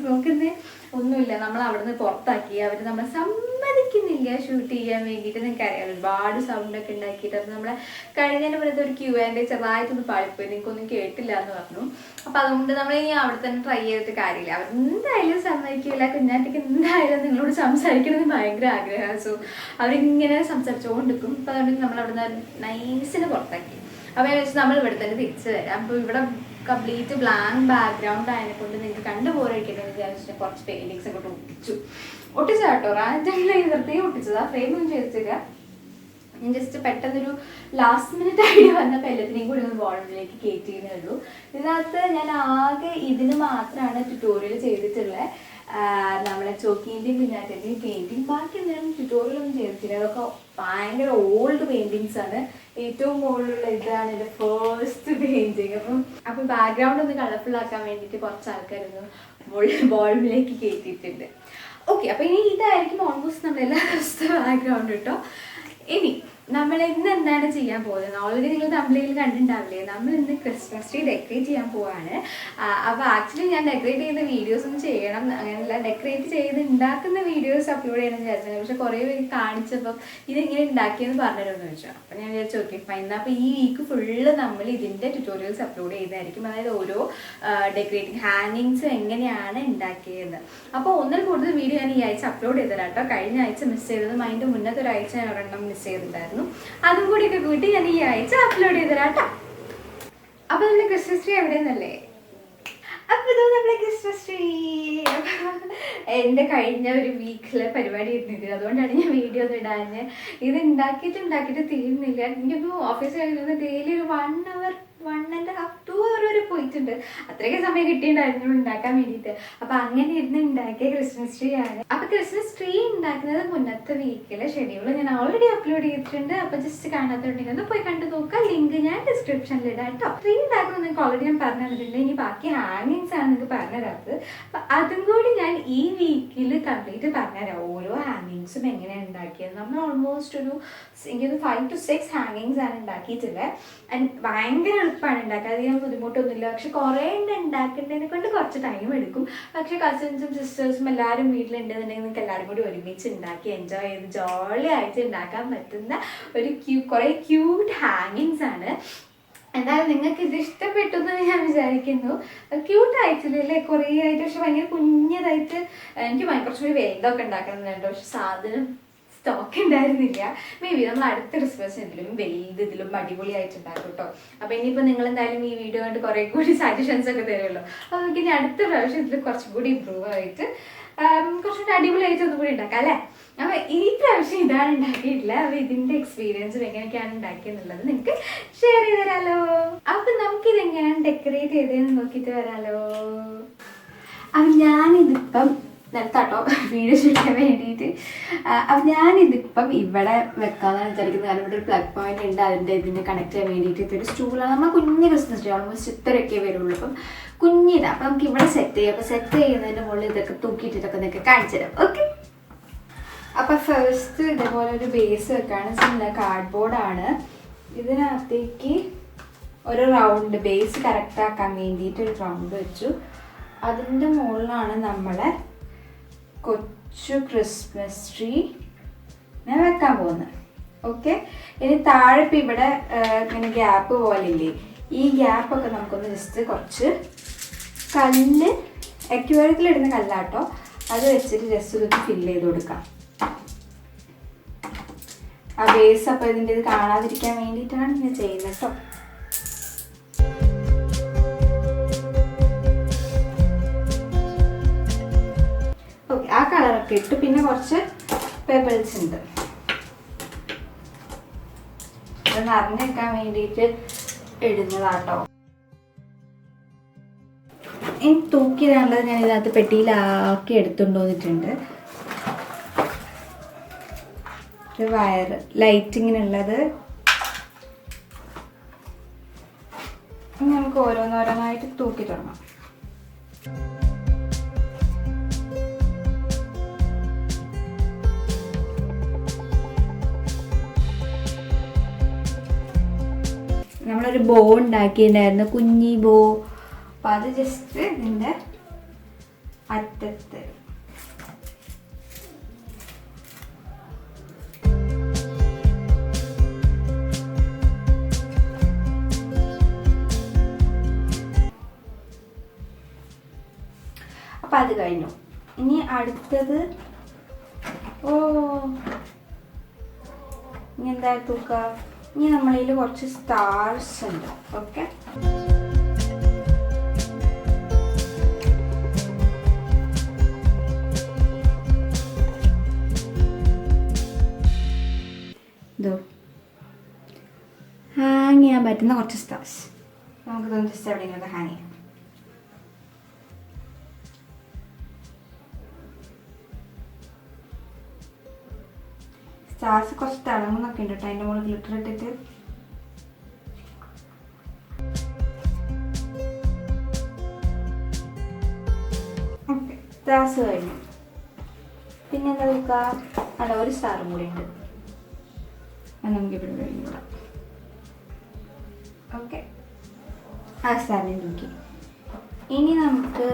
നോക്കുന്നേ ഒന്നുമില്ല. നമ്മൾ അവിടെ നിന്ന് പുറത്താക്കി, അവർ നമ്മളെ സമ്മതിക്കുന്നില്ല ഷൂട്ട് ചെയ്യാൻ വേണ്ടിയിട്ട്. നിങ്ങൾക്ക് അറിയാം, ഒരുപാട് സൗണ്ടൊക്കെ ഉണ്ടാക്കിയിട്ട്. അപ്പോൾ നമ്മളെ കഴിഞ്ഞതിൻ്റെ പുറത്ത് ഒരു Q&A ചെറുതായിട്ടൊന്ന് പാളിപ്പോയി, നിങ്ങൾക്കൊന്നും കേട്ടില്ല എന്ന് പറഞ്ഞു. അപ്പോൾ അതുകൊണ്ട് നമ്മൾ ഇനി അവിടെ തന്നെ ട്രൈ ചെയ്തിട്ട് കാര്യമില്ല. അവർ എന്തായാലും സമ്മതിക്കില്ല. കുഞ്ഞാറ്റയ്ക്ക് എന്തായാലും നിങ്ങളോട് സംസാരിക്കണമെന്ന് ഭയങ്കര ആഗ്രഹമാണ്. സോ അവരിങ്ങനെ സംസാരിച്ചുകൊണ്ടിരിക്കും. അപ്പോൾ അതുകൊണ്ട് നമ്മൾ അവിടെ നിന്ന് നൈസിന് പുറത്താക്കി. അപ്പോൾ നമ്മൾ ഇവിടെ തന്നെ തിരിച്ചു വരാം. അപ്പോൾ ഇവിടെ കംപ്ലീറ്റ് ബ്ലാങ്ക് ബാക്ക്ഗ്രൗണ്ട് ആയതിനെക്കൊണ്ട് നിങ്ങൾക്ക് കണ്ടുപോയിരിക്കട്ടെ വിചാരിച്ചിട്ട് കുറച്ച് പെയിന്റിങ്സ് ഒക്കെ ഒട്ടിച്ച കേട്ടോ. റാൻഡംലി വെറുതെ ഒട്ടിച്ചതാ, ഫ്രെയിമൊന്നും ചെയ്തിട്ടില്ല. ഞാൻ ജസ്റ്റ് പെട്ടെന്നൊരു ലാസ്റ്റ് മിനിറ്റ് ഐഡിയ വന്നപ്പോൾ എല്ലാത്തിനെയും കൂടി ഒന്ന് വാളിലേക്ക് കയറ്റിയേ ഉള്ളൂ. ഇതിനകത്ത് ഞാൻ ആകെ ഇതിന് മാത്രമാണ് ട്യൂട്ടോറിയൽ ചെയ്തിട്ടുള്ളത്. നമ്മളെ ചോക്കീൻ്റെയും കുഞ്ഞാറ്റൻ്റെയും പെയിൻറ്റിങ്. ബാക്കി എന്തെങ്കിലും ട്യൂട്ടോറിയലൊന്നും ചെയ്തിട്ടില്ല. അതൊക്കെ ഭയങ്കര ഓൾഡ് പെയിൻറ്റിങ്സ് ആണ്. ഏറ്റവും മുകളിലുള്ള ഇതാണ് എൻ്റെ ഫസ്റ്റ് പെയിൻറ്റിങ്. അപ്പം ബാക്ക്ഗ്രൗണ്ട് ഒന്ന് കളർഫുൾ ആക്കാൻ വേണ്ടിയിട്ട് കുറച്ച് ആൾക്കാരൊന്ന് ബോളിലേക്ക് കയറ്റിയിട്ടുണ്ട്. ഓക്കെ, അപ്പോൾ ഇനി ഇതായിരിക്കും ഓൾമോസ്റ്റ് നമ്മുടെ എല്ലാ ദിവസത്തെ ബാക്ക്ഗ്രൗണ്ട് കേട്ടോ. ഇനി നമ്മൾ ഇന്ന് എന്താണ് ചെയ്യാൻ പോകുന്നത്? ഓൾറെഡി നിങ്ങൾ തമ്മിൽ കണ്ടിട്ടുണ്ടാവില്ലേ, നമ്മൾ ഇന്ന് ക്രിസ്മസ് ട്രീ ഡെക്കറേറ്റ് ചെയ്യാൻ പോവാണ്. അപ്പോൾ ആക്ച്വലി ഞാൻ ഡെക്കറേറ്റ് ചെയ്യുന്ന വീഡിയോസ് ഒന്നും ചെയ്യണം, അങ്ങനെയല്ല, ഡെക്കറേറ്റ് ചെയ്ത് ഉണ്ടാക്കുന്ന വീഡിയോസ് അപ്ലോഡ് ചെയ്യണമെന്ന് വിചാരിച്ചത്. പക്ഷെ കുറേ പേര് കാണിച്ചപ്പം ഇതെങ്ങനെ ഉണ്ടാക്കിയെന്ന് പറഞ്ഞിരുന്നു ചോദിച്ചു. അപ്പോൾ ഞാൻ വിചാരിച്ചു ഓക്കെ ഫൈൻ. അപ്പോൾ ഈ വീക്ക് ഫുള്ള് നമ്മൾ ഇതിൻ്റെ ട്യൂട്ടോറിയൽസ് അപ്ലോഡ് ചെയ്യുന്നതായിരിക്കും. അതായത് ഓരോ ഡെക്കറേറ്റിംഗ് ഹാങ്ങിങ്സ് എങ്ങനെയാണ് ഉണ്ടാക്കിയത്. അപ്പോൾ ഒന്നിൽ കൂടുതൽ വീഡിയോ ഞാൻ ഈ ആഴ്ച അപ്ലോഡ് ചെയ്തതാണ് കേട്ടോ. കഴിഞ്ഞ ആഴ്ച മിസ് ചെയ്തതും അതിൻ്റെ മുന്നത്തെ ഒരാഴ്ച ഞാൻ ഒരെണ്ണം മിസ് ചെയ്തിട്ടുണ്ടായിരുന്നു. അതും കൂടിയൊക്കെ കൂട്ടി ഞാൻ ഈ ആഴ്ച അപ്ലോഡ് ചെയ്തരാം കേട്ടോ. അപ്പൊ നമ്മുടെ ക്രിസ്മസ് ട്രീ എവിടെയെന്നല്ലേ? അപ്പൊ ഇത് നമ്മുടെ ക്രിസ്മസ് ട്രീ എൻ്റെ കഴിഞ്ഞ ഒരു വീക്കിലെ പരിപാടി ഇരുന്നില്ല. അതുകൊണ്ടാണ് ഞാൻ വീഡിയോ ഒന്നും ഇടാഞ്ഞ്. ഇത് ഉണ്ടാക്കിയിട്ട് തീരുന്നില്ല. എനിക്കൊന്നും ഓഫീസ് കഴിഞ്ഞിരുന്ന ഡെയിലി ഒരു 1 hour 1.5 2 hour വരെ പോയിട്ടുണ്ട്. അത്രയൊക്കെ സമയം കിട്ടിയിട്ടുണ്ടായിരുന്നു ഉണ്ടാക്കാൻ വേണ്ടിയിട്ട്. അപ്പൊ അങ്ങനെ ഇരുന്ന് ഉണ്ടാക്കിയ ക്രിസ്മസ് ട്രീ ആണ്. അപ്പൊ ക്രിസ്മസ് ട്രീ ഉണ്ടാക്കുന്നത് മുന്നത്തെ വീക്കിലെ ഷെഡ്യൂൾ ഞാൻ ഓൾറെഡി അപ്ലോഡ് ചെയ്തിട്ടുണ്ട്. അപ്പൊ ജസ്റ്റ് കാണാത്തുണ്ടെങ്കിൽ ഒന്ന് പോയി കണ്ടു നോക്കാം. ലിങ്ക് ഞാൻ ഡിസ്ക്രിപ്ഷനിൽ ഇടാം കേട്ടോ. ട്രീ ഉണ്ടാക്കുന്നത് നിങ്ങൾക്ക് ഓൾറെഡി ഞാൻ പറഞ്ഞു തന്നിട്ടുണ്ട്. ഇനി ബാക്കി ഹാങ്ങിങ്സ് ആണ് നിങ്ങൾക്ക് പറഞ്ഞുതരാത്തത്. അപ്പൊ അതും കൂടി ഞാൻ ഈ വീക്കിൽ കംപ്ലീറ്റ് പറഞ്ഞുതരാം. ഓരോ ഹാങ്ങിങ്സും എങ്ങനെയാണ് ഉണ്ടാക്കിയത്. നമ്മൾ ഓൾമോസ്റ്റ് എനിക്കൊരു 5 to 6 ഹാങ്ങിങ്സ് ആണ് ഉണ്ടാക്കിയിട്ടുള്ളത്. ആൻഡ് ഭയങ്കര എളുപ്പമാണ് ഉണ്ടാക്കാൻ, അധികം ബുദ്ധിമുട്ടൊന്നുമില്ല. പക്ഷെ കുറേ ഉണ്ടാക്കേണ്ടതിനെ കൊണ്ട് കുറച്ച് ടൈം എടുക്കും. പക്ഷെ കസിൻസും സിസ്റ്റേഴ്സും എല്ലാവരും വീട്ടിലുണ്ടെന്നുണ്ടെങ്കിൽ നിങ്ങൾക്ക് എല്ലാവരും കൂടി ഒരുമിച്ച് ഉണ്ടാക്കി എൻജോയ് ചെയ്ത് ജോളി ആയിട്ട് ഉണ്ടാക്കാൻ പറ്റുന്ന ഒരു കുറേ ക്യൂട്ട് ഹാങ്ങിങ്സ് ആണ്. എന്തായാലും നിങ്ങൾക്ക് ഇത് ഇഷ്ടപ്പെട്ടു എന്ന് ഞാൻ വിചാരിക്കുന്നു. ക്യൂട്ടായിട്ടില്ലേ, കുറേ ആയിട്ട്. പക്ഷെ ഭയങ്കര കുഞ്ഞതായിട്ട് എനിക്ക് കുറച്ചുകൂടി വലുതൊക്കെ ഉണ്ടാക്കണമെന്നുണ്ട്. പക്ഷെ സാധനം സ്റ്റോക്ക് ഉണ്ടായിരുന്നില്ല. മേ ബി നമ്മൾ അടുത്ത ക്രിസ്മസ് ഇതിലും ഇതിലും അടിപൊളിയായിട്ടുണ്ടാക്കും കേട്ടോ. അപ്പോൾ ഇനിയിപ്പോൾ നിങ്ങൾ എന്തായാലും ഈ വീഡിയോ കണ്ട് കുറേ കൂടി സജഷൻസ് ഒക്കെ തരുമല്ലോ. അപ്പോൾ നമുക്ക് ഇനി അടുത്ത പ്രാവശ്യം ഇതിൽ കുറച്ചും കൂടി ഇമ്പ്രൂവ് ആയിട്ട് കുറച്ചുകൂടി അടിപൊളിയായിട്ട് ഒന്നും കൂടി ഉണ്ടാക്കാം അല്ലേ. അപ്പോൾ ഈ പ്രാവശ്യം ഇതാണ് ഉണ്ടാക്കിയിട്ടില്ല. അപ്പോൾ ഇതിൻ്റെ എക്സ്പീരിയൻസും എങ്ങനെയൊക്കെയാണ് ഉണ്ടാക്കിയെന്നുള്ളത് നിങ്ങൾക്ക് ഷെയർ ചെയ്ത് തരാമല്ലോ. അപ്പം നമുക്കിതെങ്ങനെയാണ് ഡെക്കറേറ്റ് ചെയ്തതെന്ന് നോക്കിയിട്ട് വരാമല്ലോ. അപ്പം ഞാനിതിപ്പം നിലത്താട്ടോ വീഡിയോ ഷൂട്ട് ചെയ്യാൻ വേണ്ടിയിട്ട്. അപ്പം ഞാനിതിപ്പം ഇവിടെ വെക്കാമെന്നാണ് വിചാരിക്കുന്നത്. കാരണം ഇവിടെ ഒരു പ്ലഗ് പോയിന്റ് ഉണ്ട്, ഇതിൻ്റെ കണക്ട് ചെയ്യാൻ വേണ്ടിയിട്ട്. ഇതൊരു സ്റ്റൂളാണ്. നമ്മൾ കുഞ്ഞ് ക്രിസ്മസ് ട്രീ ഓൾമോസ്റ്റ് ഇത്രയൊക്കെ വരുള്ളൂ. അപ്പം കുഞ്ഞിതാണ്. അപ്പം നമുക്ക് ഇവിടെ സെറ്റ് ചെയ്യാം. അപ്പോൾ സെറ്റ് ചെയ്യുന്നതിൻ്റെ മുകളിൽ ഇതൊക്കെ തൂക്കിയിട്ടിട്ടൊക്കെ നിങ്ങൾക്ക് കാണിച്ചു തരാം. ഓക്കെ, അപ്പം ഫസ്റ്റ് ഇതേപോലെ ഒരു ബേസ് വെക്കാണ്. കാർഡ്ബോർഡാണ്. ഇതിനകത്തേക്ക് ഒരു റൗണ്ട് ബേസ് കറക്റ്റ് ആക്കാൻ വേണ്ടിയിട്ട് ഒരു റൗണ്ട് വെച്ചു. അതിൻ്റെ മുകളിലാണ് നമ്മളെ കൊച്ചു ക്രിസ്മസ് ട്രീ ഞാൻ വെക്കാൻ പോകുന്നത്. ഓക്കെ, ഇനി താഴെ ഇപ്പം ഇവിടെ ഇങ്ങനെ ഗ്യാപ്പ് പോലെ ഇല്ലേ, ഈ ഗ്യാപ്പൊക്കെ നമുക്കൊന്ന് ജസ്റ്റ് കുറച്ച് കല്ല് അക്വേറിയത്തിലിടുന്ന കല്ലാട്ടോ, അത് വെച്ചിട്ട് ജസ്റ്റ് ഇതൊക്കെ ഫില്ല് ചെയ്ത് കൊടുക്കാം. ആ ബേസ് അപ്പോൾ ഇതിൻ്റെ ഇത് കാണാതിരിക്കാൻ വേണ്ടിയിട്ടാണ് ഞാൻ ചെയ്യുന്നത് കേട്ടോ. ഓക്കെ, ആ കളറൊക്കെ ഇട്ട് പിന്നെ കുറച്ച് പെബിൾസ് ഉണ്ട്. അത് നിറഞ്ഞെടുക്കാൻ വേണ്ടിയിട്ട് ഇടുന്നതാട്ടോ. ഇനി തൂക്കിയതാണുള്ളത് ഞാൻ ഇതിനകത്ത് പെട്ടിയിലാക്കി എടുത്തുകൊണ്ട് വന്നിട്ടുണ്ട്. ഒരു വയറ് ലൈറ്റിങ്ങിനുള്ളത്. നമുക്ക് ഓരോന്നോരോന്നായിട്ട് തൂക്കി തുടങ്ങാം. നമ്മളൊരു ബോ ഉണ്ടാക്കിയിട്ടുണ്ടായിരുന്നു, കുഞ്ഞി ബോ. അപ്പം അത് ജസ്റ്റ് ഇതിൻ്റെ അറ്റത്ത്. അപ്പം അത് കഴിഞ്ഞു. ഇനി അടുത്തത് ഇനി എന്താ തൂക്ക? ഇനി നമ്മളിൽ കുറച്ച് സ്റ്റാർസ് ഉണ്ട്. ഓക്കെ, ഹാങ് ചെയ്യാൻ പറ്റുന്ന കുറച്ച് സ്റ്റാർസ് നമുക്ക് ജസ്റ്റ് എവിടെയെങ്കിലൊക്കെ ഹാങ് ചെയ്യാം. സ്റ്റാർസ് കുറച്ച് തിളങ്ങുന്നൊക്കെ ഉണ്ട് കേട്ടോ, അതിൻ്റെ മുകളിൽ ഗ്ലിറ്റർ ഇട്ടിട്ട്. ഓക്കെ, സ്റ്റാർസ് കഴിഞ്ഞു. പിന്നെ എന്താ നോക്കുക, അവിടെ ഒരു സ്റ്റാറും കൂടി ഉണ്ട്, അത് നമുക്ക് ഇവിടെ കഴിഞ്ഞൂടാം. ഓക്കെ, ആ സ്റ്റാറിനെ നോക്കി. ഇനി നമുക്ക്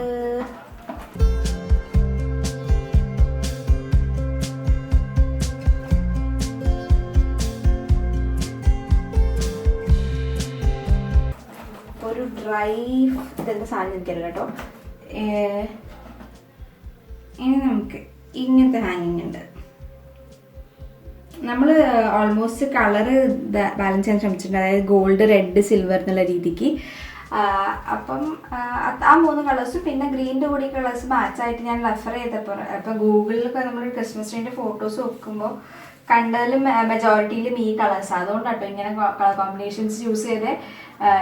ഒരു ഡ്രൈ ഇതെന്താ സാധനം എനിക്കറിയില്ല കേട്ടോ. ഇനി നമുക്ക് ഇങ്ങനത്തെ ഹാങ്ങിങ് ഉണ്ട്. നമ്മൾ ഓൾമോസ്റ്റ് കളറ് ബാലൻസ് ചെയ്യാൻ ശ്രമിച്ചിട്ടുണ്ട്, അതായത് ഗോൾഡ്, റെഡ്, സിൽവർ എന്നുള്ള രീതിക്ക്. അപ്പം ആ 3 കളേഴ്സും പിന്നെ ഗ്രീൻ്റെ കൂടി കളേഴ്സ് മാച്ചായിട്ട് ഞാൻ റെഫർ ചെയ്തപ്പോൾ ഇപ്പം ഗൂഗിളിലൊക്കെ നമ്മൾ ക്രിസ്മസ് ട്രീൻ്റെ ഫോട്ടോസ് വെക്കുമ്പോൾ കണ്ടതിലും മെജോറിറ്റിയിലും ഈ കളേഴ്സ്. അതുകൊണ്ടാട്ടോ ഇങ്ങനെ കളർ കോമ്പിനേഷൻസ് യൂസ് ചെയ്ത്.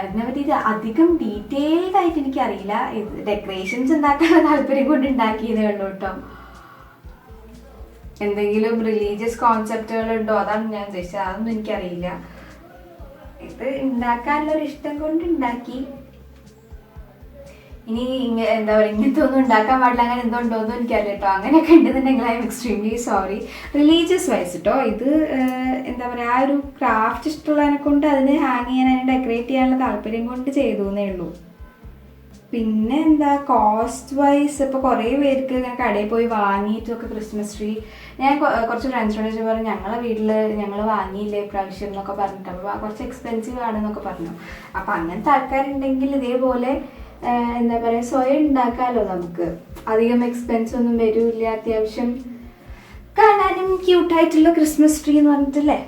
ഇതിനെപ്പറ്റി ഇത് അധികം ഡീറ്റെയിൽഡ് ആയിട്ട് എനിക്കറിയില്ല. ഇത് ഡെക്കറേഷൻസ് ഉണ്ടാക്കാനുള്ള താല്പര്യം കൊണ്ട് ഉണ്ടാക്കിയതേ ഉള്ളൂ കേട്ടോ. എന്തെങ്കിലും റിലീജിയസ് കോൺസെപ്റ്റുകളുണ്ടോ അതാണ് ഞാൻ ഉദ്ദേശിച്ചത്, അതൊന്നും എനിക്കറിയില്ല. ഇത് ഉണ്ടാക്കാനുള്ളൊരു ഇഷ്ടം കൊണ്ട് ഉണ്ടാക്കി. ഇനി എന്താ പറയുക, ഇങ്ങനത്തെ ഒന്നും ഉണ്ടാക്കാൻ പാടില്ല അങ്ങനെ എന്തുണ്ടോന്നും എനിക്കറിയില്ല കേട്ടോ. അങ്ങനെയൊക്കെ ഉണ്ടെന്നുണ്ടെങ്കിൽ I am extremely sorry. Religious wise കേട്ടോ, ഇത് എന്താ പറയുക, ആ ഒരു ക്രാഫ്റ്റ് ഇഷ്ടമുള്ളതിനെ കൊണ്ട് അതിന് ഹാങ് ചെയ്യാൻ, അതിനെ ഡെക്കറേറ്റ് ചെയ്യാനുള്ള താല്പര്യം കൊണ്ട് ചെയ്തു എന്നേ ഉള്ളൂ. പിന്നെ എന്താ കോസ്റ്റ് വൈസ് ഇപ്പോൾ കുറേ പേർക്ക് ഇങ്ങനെ കടയിൽ പോയി വാങ്ങിയിട്ടൊക്കെ ക്രിസ്മസ് ട്രീ, ഞാൻ കുറച്ച് ഫ്രണ്ട്സിനോട് ചോദിച്ചു പറഞ്ഞു ഞങ്ങളെ വീട്ടിൽ ഞങ്ങൾ വാങ്ങിയില്ലേ പ്രാവശ്യം എന്നൊക്കെ പറഞ്ഞിട്ട്, അപ്പോൾ കുറച്ച് എക്സ്പെൻസീവ് ആണെന്നൊക്കെ പറഞ്ഞു. അപ്പം അങ്ങനത്തെ ആൾക്കാരുണ്ടെങ്കിൽ ഇതേപോലെ എന്താ പറയുക സ്വയം ഉണ്ടാക്കാമല്ലോ, നമുക്ക് അധികം എക്സ്പെൻസ് ഒന്നും വരില്ല, അത്യാവശ്യം കാണാനും ക്യൂട്ടായിട്ടുള്ള ക്രിസ്മസ് ട്രീ എന്ന് പറഞ്ഞിട്ടല്ലേ.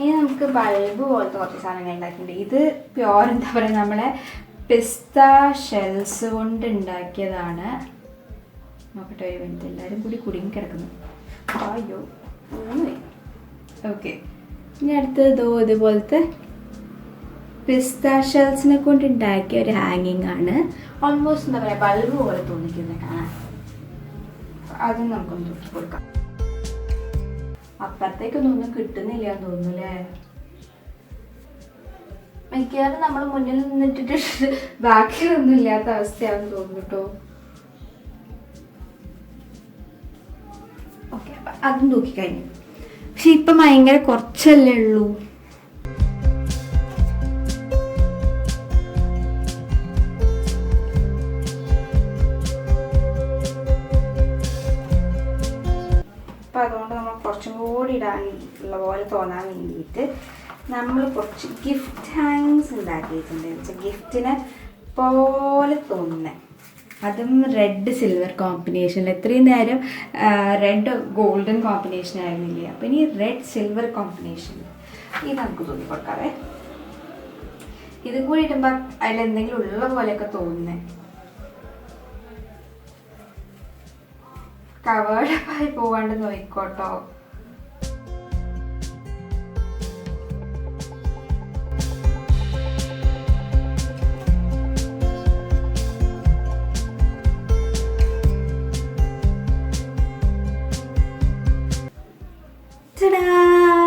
ഇനി നമുക്ക് ബൾബ് പോലത്തെ കുറച്ച് സാധനങ്ങൾ ഉണ്ടാക്കിയിട്ടുണ്ട്. ഇത് പ്യോർ എന്താ പറയുക, നമ്മളെ പിസ്ത ഷെൽസ് കൊണ്ട് ഉണ്ടാക്കിയതാണ്. നോക്കട്ടെ ഒരു മിനിറ്റ്, എല്ലാവരും കൂടി കുടുങ്ങി കിടക്കുന്നു. അയ്യോ ഓക്കെ. ഇനി അടുത്തത് ഇതുപോലത്തെ പിസ്ത ഷെൽസിനെ കൊണ്ട് ഉണ്ടാക്കിയ ഒരു ഹാങ്ങിങ് ആണ്. ഓൾമോസ്റ്റ് എന്താ പറയുക ബൾബ് പോലെ തോന്നിക്കുന്നത് കാണാൻ. അതും നമുക്കൊന്ന് തൂക്കി കൊടുക്കാം. അപ്പുറത്തേക്കൊന്നും കിട്ടുന്നില്ല എന്ന് തോന്നുന്നു അല്ലേ. മിക്കവാറും നമ്മൾ മുന്നിൽ നിന്നിട്ടിട്ട് ബാക്കിയൊന്നും ഇല്ലാത്ത അവസ്ഥയാണെന്ന് തോന്നുന്നു കേട്ടോ. ഓക്കെ, അതും തൂക്കിക്കഴിഞ്ഞു. പക്ഷെ ഇപ്പം ഭയങ്കര കുറച്ചല്ലേ ഉള്ളൂ. അപ്പം അതുകൊണ്ട് നമ്മൾ കുറച്ചും കൂടി ഇടാനുള്ള പോലെ തോന്നാൻ വേണ്ടിയിട്ട് നമ്മൾ കുറച്ച് ഗിഫ്റ്റ് ഹാങ്സ് ഉണ്ടാക്കിയിട്ടുണ്ട്. വെച്ചാൽ ഗിഫ്റ്റിനെ പോലെ തോന്നുന്നത്, അതും റെഡ് സിൽവർ കോമ്പിനേഷനിൽ. ഇത്രയും നേരം റെഡ് ഗോൾഡൻ കോമ്പിനേഷൻ ആയിരുന്നില്ല, അപ്പം ഇനി റെഡ് സിൽവർ കോമ്പിനേഷൻ ഇത് നമുക്ക് തോന്നി കൊടുക്കാവേ. ഇതും കൂടി ഇടുമ്പോൾ അതിലെന്തെങ്കിലും ഉള്ള പോലെയൊക്കെ തോന്നുന്നത്. കവേർഡപ്പായി പോവാണ്ട് നോയിക്കോട്ടോ.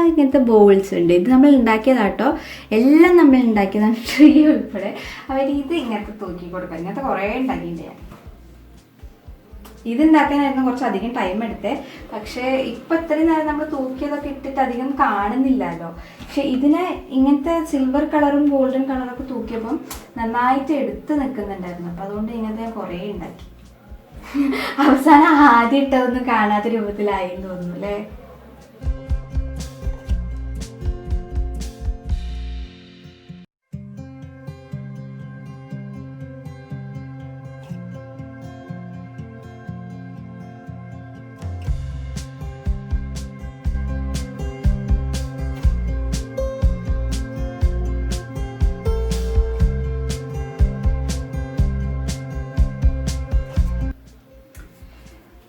ഇങ്ങനത്തെ ബോൾസ് ഉണ്ട്. ഇത് നമ്മൾ ഉണ്ടാക്കിയതാട്ടോ, എല്ലാം നമ്മൾ ഉണ്ടാക്കിയതാണ്, ട്രീ ഉൾപ്പെടെ. അവർ ഇത് ഇങ്ങനത്തെ തൂക്കി കൊടുക്കാം. ഇങ്ങനത്തെ കുറേ ഉണ്ടാക്കിയിട്ടുണ്ട് ഞാൻ. ഇതുണ്ടാക്കാനായിരുന്നു കുറച്ചധികം ടൈം എടുത്തേ. പക്ഷേ ഇപ്പം ഇത്രയും നേരം നമ്മൾ തൂക്കിയതൊക്കെ ഇട്ടിട്ട് അധികം കാണുന്നില്ലല്ലോ. പക്ഷെ ഇതിനെ ഇങ്ങനത്തെ സിൽവർ കളറും ഗോൾഡൻ കളറൊക്കെ തൂക്കിയപ്പം നന്നായിട്ട് എടുത്ത് നിൽക്കുന്നുണ്ടായിരുന്നു. അപ്പം അതുകൊണ്ട് ഇങ്ങനത്തെ ഞാൻ കുറേ ഉണ്ടാക്കി. അവസാനം ആദ്യം ഇട്ടതൊന്നും കാണാത്ത രൂപത്തിലായി എന്ന് തോന്നുന്നു അല്ലേ.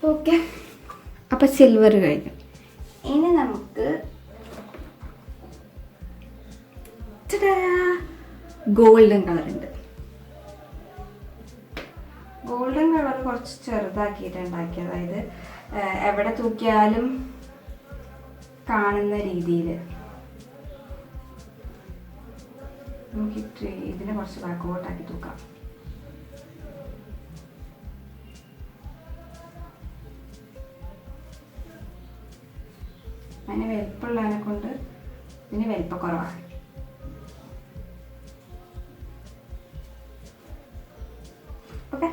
ഓക്കെ, അപ്പം സിൽവർ കഴിഞ്ഞു. ഇനി നമുക്ക് ഗോൾഡൻ കളറുണ്ട്. ഗോൾഡൻ കളർ കുറച്ച് ചെറുതാക്കിയിട്ട് ഉണ്ടാക്കി, അതായത് എവിടെ തൂക്കിയാലും കാണുന്ന രീതിയിൽ. നമുക്ക് ഇതിനെ കുറച്ച് ബാക്കോട്ടാക്കി തൂക്കാം. അതിന് വലിപ്പമുള്ളതിനെ കൊണ്ട് ഇതിന് വലിപ്പക്കുറവാണ്. ഓക്കെ,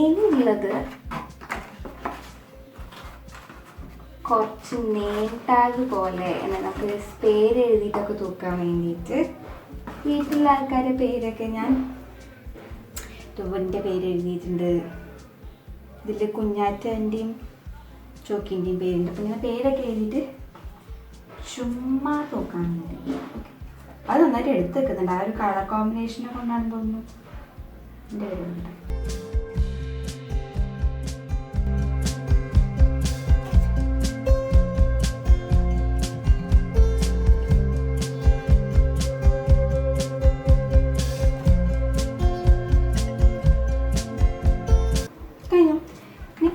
ഇനിയുള്ളത് കുറച്ച് നെയിം ടാഗ് പോലെ നമുക്ക് പേര് എഴുതിയിട്ടൊക്കെ തൂക്കാൻ വേണ്ടിയിട്ട്. വീട്ടിലുള്ള ആൾക്കാരുടെ പേരൊക്കെ ഞാൻ എൻ്റെ പേര് എഴുതിയിട്ടുണ്ട്. ഇതിൽ കുഞ്ഞാറ്റൻ്റെയും ചോക്കിൻ്റെയും പേരുണ്ട്. അപ്പം ഇങ്ങനെ പേരൊക്കെ എഴുതിയിട്ട് ചുമ്മാ തൂക്കാൻ വേണ്ടി അത് നന്നായിട്ട് എടുത്ത് വെക്കുന്നുണ്ട്. ആ ഒരു കളർ കോമ്പിനേഷനെ കൊണ്ടാണെന്ന് തോന്നുന്നു എൻ്റെ പേരുണ്ട്.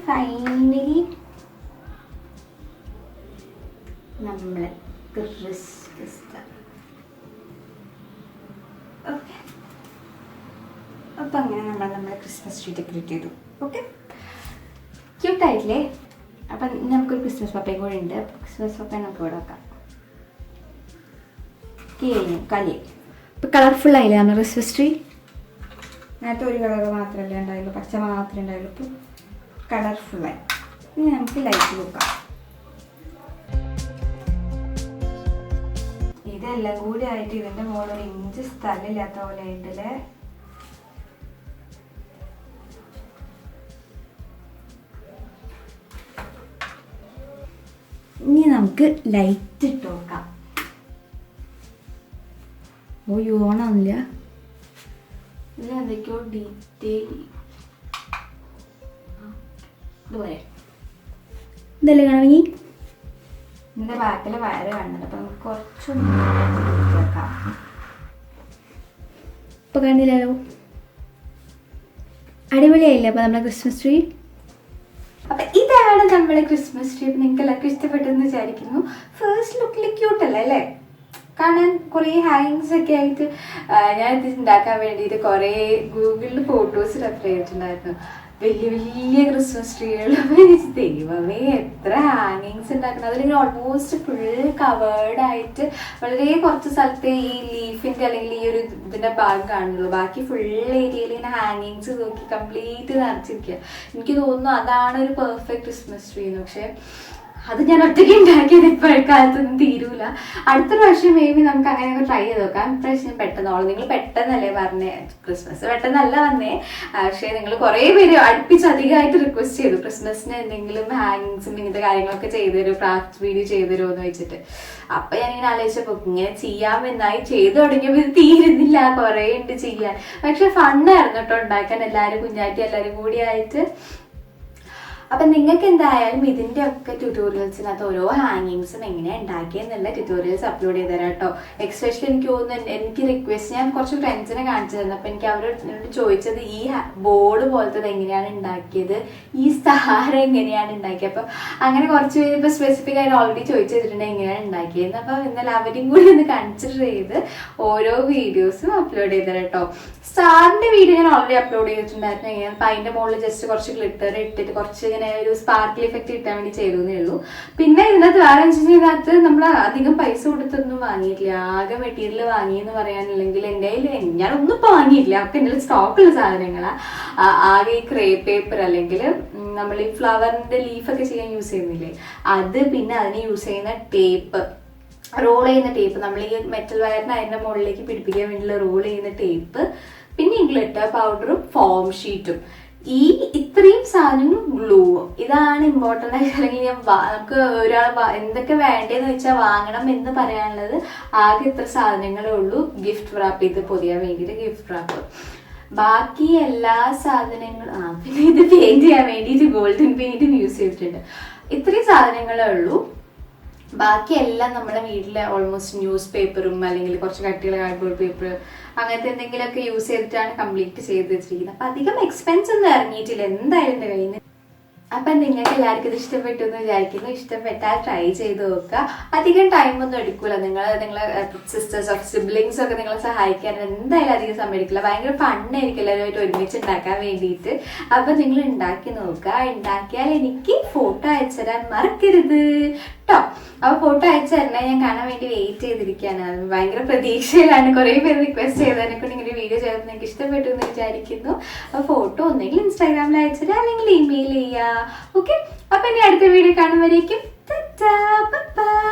ഫൈനലി നമ്മൾ ക്രിസ്മസ്. ഓക്കെ, അപ്പം അങ്ങനെ നമ്മൾ ക്രിസ്മസ് ട്രീ ഡെക്കറേറ്റ് ചെയ്തു. ഓക്കെ, ക്യൂട്ടായിട്ടില്ലേ? അപ്പം നമുക്കൊരു ക്രിസ്മസ് പപ്പയും കൂടെ ഉണ്ട്. ക്രിസ്മസ് പപ്പയെ നമുക്ക് ഇവിടെ വെക്കാം. കഴിഞ്ഞു കളി. ഇപ്പം കളർഫുൾ ആയില്ലേ നമ്മൾ ക്രിസ്മസ് ട്രീ? നേരത്തെ ഒരു കളർ മാത്രമല്ലേ ഉണ്ടായുള്ളൂ, പച്ച മാത്രമേ ഉണ്ടായുള്ളൂ. ഇപ്പം കളർഫുള്ളായി. ഇനി നമുക്ക് ലൈറ്റ് വെക്കാം. ഇതെല്ലാം കൂടി ആയിട്ട് ഇതിൻ്റെ മുകളിൽ ഒരു ഇഞ്ച് സ്ഥലമില്ലാത്ത പോലെ ആയിട്ടല്ലേ. ഇനി നമുക്ക് ലൈറ്റ് ഇട്ട് നോക്കാം. ഓ യോണാവില്ല, ഇതിൽ എന്തൊക്കെയോ ഡീറ്റെയിൽ. ഇതുപോലെ ഇതല്ലേ കാണി. ഇതിൻ്റെ ബാക്കിലെ വയറ് കാണുന്നുണ്ട്. അപ്പം നമുക്ക് കുറച്ചൊന്നും വെക്കാം. ഇപ്പം കണ്ടില്ലല്ലോ, അടിപൊളിയായില്ലേ അപ്പം നമ്മുടെ ക്രിസ്മസ് ട്രീ? അപ്പം ഇതാണ് നമ്മുടെ ക്രിസ്മസ് ട്രീ. നിങ്ങൾക്ക് എല്ലാവർക്കും ഇഷ്ടപ്പെട്ടെന്ന് വിചാരിക്കുന്നു. ഫസ്റ്റ് ലുക്കിൽ ക്യൂട്ടല്ലേ അല്ലേ? കാണാൻ കുറേ ഹാങ്ങിങ്സ് ഒക്കെ ആയിട്ട് ഞാൻ ഇത് ഉണ്ടാക്കാൻ വേണ്ടിയിട്ട് കുറേ ഗൂഗിളിൽ ഫോട്ടോസ് റെഫർ ചെയ്തിട്ടുണ്ടായിരുന്നു. വലിയ വലിയ ക്രിസ്മസ് ട്രീകൾ. ദൈവമേ എത്ര ഹാങ്ങിങ്സ് ഉണ്ടാക്കണം. അതിലിങ്ങനെ ഓൾമോസ്റ്റ് ഫുൾ കവേർഡായിട്ട് വളരെ കുറച്ച് സ്ഥലത്തെ ഈ ലീഫിൻ്റെ അല്ലെങ്കിൽ ഈ ഒരു ഇതിൻ്റെ ഭാഗം കാണുള്ളൂ. ബാക്കി ഫുൾ ഏരിയയിൽ ഇങ്ങനെ ഹാങ്ങിങ്സ് നോക്കി കംപ്ലീറ്റ് നിറച്ചിരിക്കുക. എനിക്ക് തോന്നുന്നു അതാണ് ഒരു പെർഫെക്റ്റ് ക്രിസ്മസ് ട്രീ എന്ന്. പക്ഷേ അത് ഞാൻ ഒറ്റയ്ക്ക് ഉണ്ടാക്കിയത് ഇപ്പോഴക്കാലത്തൊന്നും തീരൂല. അടുത്ത പ്രാവശ്യം മേ ബി നമുക്ക് അങ്ങനെയൊക്കെ ട്രൈ ചെയ്ത് നോക്കാം. ഇപ്രാവശ്യം പെട്ടെന്നോളം. നിങ്ങൾ പെട്ടെന്നല്ലേ പറഞ്ഞേ, ക്രിസ്മസ് പെട്ടെന്നല്ല വന്നേ. പക്ഷേ നിങ്ങൾ കുറേ പേര് അടുപ്പിച്ച് അധികമായിട്ട് റിക്വസ്റ്റ് ചെയ്തു ക്രിസ്മസിന് എന്തെങ്കിലും ഹാങ്ങിങ്സും ഇങ്ങനത്തെ കാര്യങ്ങളൊക്കെ ചെയ്തു തരുമോ, ക്രാഫ്റ്റ് വീഡിയോ ചെയ്തു തരുമോ എന്ന് വെച്ചിട്ട്. അപ്പം ഞാനിങ്ങനെ ആലോചിച്ചപ്പോൾ ഇങ്ങനെ ചെയ്യാമെന്നായി ചെയ്തു തുടങ്ങിയപ്പോൾ ഇത് തീരുന്നില്ല, കുറേ ഉണ്ട് ചെയ്യാൻ. പക്ഷെ ഫണ്ണായിരുന്നു കേട്ടോ ഉണ്ടാക്കാൻ. എല്ലാവരും കുഞ്ഞാറ്റി എല്ലാവരും കൂടി ആയിട്ട് അപ്പം നിങ്ങൾക്ക് എന്തായാലും ഇതിൻ്റെ ഒക്കെ ട്യൂട്ടോറിയൽസിനകത്ത് ഓരോ ഹാങ്ങിങ്സും എങ്ങനെയാണ് ഉണ്ടാക്കിയെന്നുള്ള ട്യൂട്ടോറിയൽസ് അപ്ലോഡ് ചെയ്ത് തരാം കേട്ടോ. എക്സ്പെഷ്യലി എനിക്ക് തോന്നുന്നു എനിക്ക് റിക്വസ്റ്റ്, ഞാൻ കുറച്ച് ഫ്രണ്ട്സിനെ കാണിച്ചു തന്നു. അപ്പം എനിക്ക് അവരോട് ചോദിച്ചത് ഈ ബോർഡ് പോലത്തത് എങ്ങനെയാണ് ഉണ്ടാക്കിയത്, ഈ സ്റ്റാർ എങ്ങനെയാണ് ഉണ്ടാക്കിയത്. അപ്പം അങ്ങനെ കുറച്ച് പേര് ഇപ്പോൾ സ്പെസിഫിക് ആയിട്ട് ഓൾറെഡി ചോദിച്ചു ചെയ്തിട്ടുണ്ട് എങ്ങനെയാണ് ഉണ്ടാക്കിയത്. അപ്പം ഇന്നലെ അവരും കൂടി ഒന്ന് കൺസിഡർ ചെയ്ത് ഓരോ വീഡിയോസും അപ്ലോഡ് ചെയ്ത് തരാം കേട്ടോ. സ്റ്റാറിൻ്റെ വീഡിയോ ഞാൻ ഓൾറെഡി അപ്ലോഡ് ചെയ്തിട്ടുണ്ടായിരുന്നു. അപ്പം അതിൻ്റെ മുകളിൽ ജസ്റ്റ് കുറച്ച് ഗ്ലിറ്റർ ഇട്ടിട്ട് കുറച്ച് ഇങ്ങനെ ഒരു സ്പാർക്കിൾ ഇഫക്റ്റ് കിട്ടാൻ വേണ്ടി ചെയ്തേ ഉള്ളൂ. പിന്നെ ഇതിനകത്ത് വേറെ ഇതിനകത്ത് നമ്മൾ അധികം പൈസ കൊടുത്തൊന്നും വാങ്ങിയിട്ടില്ല. ആകെ മെറ്റീരിയൽ വാങ്ങിയെന്ന് പറയാനില്ലെങ്കിൽ എൻ്റെ കയ്യിൽ ഞാനൊന്നും ഇപ്പോൾ വാങ്ങിയിട്ടില്ല. ഒക്കെ എൻ്റെ സ്റ്റോക്കുള്ള സാധനങ്ങളാണ്. ആകെ ഈ ക്രേ പേപ്പർ അല്ലെങ്കിൽ നമ്മൾ ഈ ഫ്ലവറിൻ്റെ ലീഫൊക്കെ ചെയ്യാൻ യൂസ് ചെയ്യുന്നില്ലേ അത്, പിന്നെ അതിന് യൂസ് ചെയ്യുന്ന ടേപ്പ്, റോൾ ചെയ്യുന്ന ടേപ്പ്, നമ്മൾ ഈ മെറ്റൽ വയറിന് അതിൻ്റെ മുകളിലേക്ക് പിടിപ്പിക്കാൻ വേണ്ടിയുള്ള റോൾ ചെയ്യുന്ന ടേപ്പ്, പിന്നെ ഈ ഗ്ലിറ്റർ പൗഡറും ഫോം ഷീറ്റും, ഈ ഇത്രയും സാധനങ്ങളും ഗ്ലൂവും. ഇതാണ് ഇമ്പോർട്ടൻ്റ് ആയിട്ട്. അല്ലെങ്കിൽ നമുക്ക് ഒരാൾ എന്തൊക്കെ വേണ്ടതെന്ന് വെച്ചാൽ വാങ്ങണം എന്ന് പറയാനുള്ളത് ആകെ ഇത്ര സാധനങ്ങളേ ഉള്ളൂ. ഗിഫ്റ്റ് റാപ്പ് ചെയ്ത് പൊതിയാൻ വേണ്ടിയിട്ട് ഗിഫ്റ്റ് റാപ്പ്. ബാക്കി എല്ലാ സാധനങ്ങളും പിന്നെ ഇത് പെയിന്റ് ചെയ്യാൻ വേണ്ടിയിട്ട് ഗോൾഡൻ പെയിന്റും യൂസ് ചെയ്തിട്ടുണ്ട്. ഇത്രയും സാധനങ്ങളേ ഉള്ളൂ. ബാക്കിയെല്ലാം നമ്മുടെ വീട്ടിൽ ഓൾമോസ്റ്റ് ന്യൂസ് പേപ്പറും അല്ലെങ്കിൽ കുറച്ച് കട്ടിയുള്ള കാർഡ്ബോർഡ് പേപ്പർ അങ്ങനത്തെ എന്തെങ്കിലുമൊക്കെ യൂസ് ചെയ്തിട്ടാണ് കംപ്ലീറ്റ് ചെയ്ത് വെച്ചിരിക്കുന്നത്. അപ്പം അധികം എക്സ്പെൻസ് ഒന്നും ഇറങ്ങിയിട്ടില്ല എന്തായാലും എൻ്റെ കയ്യിൽ നിന്ന്. അപ്പം നിങ്ങൾക്ക് എല്ലാവർക്കും ഇത് ഇഷ്ടപ്പെട്ടു എന്ന് വിചാരിക്കുന്നു. ഇഷ്ടപ്പെട്ടാൽ ട്രൈ ചെയ്ത് നോക്കുക. അധികം ടൈമൊന്നും എടുക്കില്ല. നിങ്ങളെ സിസ്റ്റേഴ്സ് ഓഫ് സിബ്ലിങ്സ് ഒക്കെ നിങ്ങളെ സഹായിക്കാൻ എന്തായാലും അധികം സമയം എടുക്കില്ല. ഭയങ്കര ഫണ്ണായിരിക്കും എല്ലാവരുമായിട്ട് ഒരുമിച്ച് ഉണ്ടാക്കാൻ വേണ്ടിയിട്ട്. അപ്പം നിങ്ങൾ ഉണ്ടാക്കി നോക്കുക. ഉണ്ടാക്കിയാൽ എനിക്ക് ഫോട്ടോ അയച്ചു തരാൻ മറക്കരുത് കേട്ടോ. അപ്പോൾ ഫോട്ടോ അയച്ചു തരണേ, ഞാൻ കാണാൻ വേണ്ടി വെയിറ്റ് ചെയ്തിരിക്കുകയാണ്. ഭയങ്കര പ്രതീക്ഷയിലാണ്. കുറേ പേര് റിക്വസ്റ്റ് ചെയ്തതിനെ കൊണ്ട് ഇങ്ങനെ വീഡിയോ ചെയ്തത് എനിക്ക് ഇഷ്ടപ്പെട്ടു എന്ന് വിചാരിക്കുന്നു. അപ്പോൾ ഫോട്ടോ ഒന്നെങ്കിൽ ഇൻസ്റ്റാഗ്രാമിൽ അയച്ചു തരാം അല്ലെങ്കിൽ ഇമെയിൽ ചെയ്യുക. ഓക്കെ, അപ്പം ഇനി അടുത്ത വീഡിയോ കാണുമ്പോഴേക്കും ബൈ.